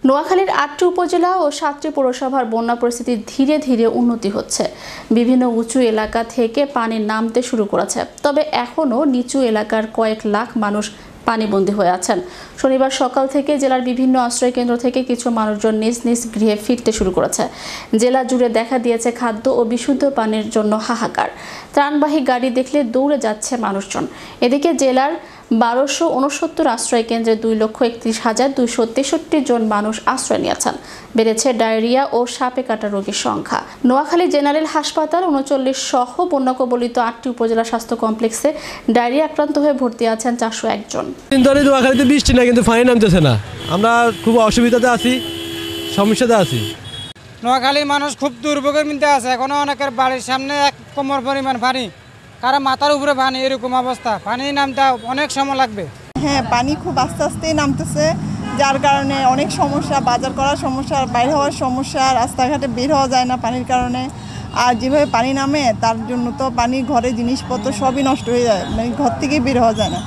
নোয়াখালীর ৮টি উপজেলা ও ৭টি পৌরসভার বন্যা পরিস্থিতির ধীরে ধীরে উন্নতি হচ্ছে। বিভিন্ন উঁচু এলাকা থেকে পানি নামতে শুরু করেছে, তবে এখনও নিচু এলাকার কয়েক লাখ মানুষ পানিবন্দী হয়ে আছেন। শনিবার সকাল থেকে জেলার বিভিন্ন আশ্রয়কেন্দ্র থেকে কিছু মানুষজন নিজ নিজ গৃহে ফিরতে শুরু করেছে। জেলা জুড়ে দেখা দিয়েছে খাদ্য ও বিশুদ্ধ পানির জন্য হাহাকার। ত্রাণবাহী গাড়ি দেখলে দৌড়ে যাচ্ছে মানুষজন। এদিকে জেলার ১২৬৯ আশ্রয় কেন্দ্রে ২,৩১,২৬৩ জন মানুষ আশ্রয় নিয়েছেন। বেড়েছে ডায়রিয়া ও সাপে কাটা রোগীর সংখ্যা। নোয়াখালী জেনারেল হাসপাতাল ৩৯ সহ বন্যা কবলিত ৮টি উপজেলা স্বাস্থ্য কমপ্লেক্সে ডায়রিয়া আক্রান্ত হয়ে ভর্তি আছেন ৪০১ জন। নোয়াখালীতে বৃষ্টি না, কিন্তু পানি নামতেছে না। আমরা খুব অসুবিধাতে আছি, সমস্যাতে আছি। নোয়াখালীর মানুষ খুব দুর্ভোগের মধ্যে আছে। এখনো অনেকের বাড়ির সামনে ১ কোমর পরিমাণ পানি, কারো মাথার উপরে পানি, এরকম অবস্থা। পানি নামতে অনেক সময় লাগবে। হ্যাঁ, পানি খুব আস্তে আস্তেই নামতেছে, যার কারণে অনেক সমস্যা, বাজার করার সমস্যা, বাইরে হওয়ার সমস্যা, রাস্তাঘাটে বের হওয়া যায় না পানির কারণে। আর যেভাবে পানি নামে তার জন্য তো পানি ঘরে জিনিসপত্র সবই নষ্ট হয়ে যায়, মানে ঘর থেকেই বের হওয়া যায় না।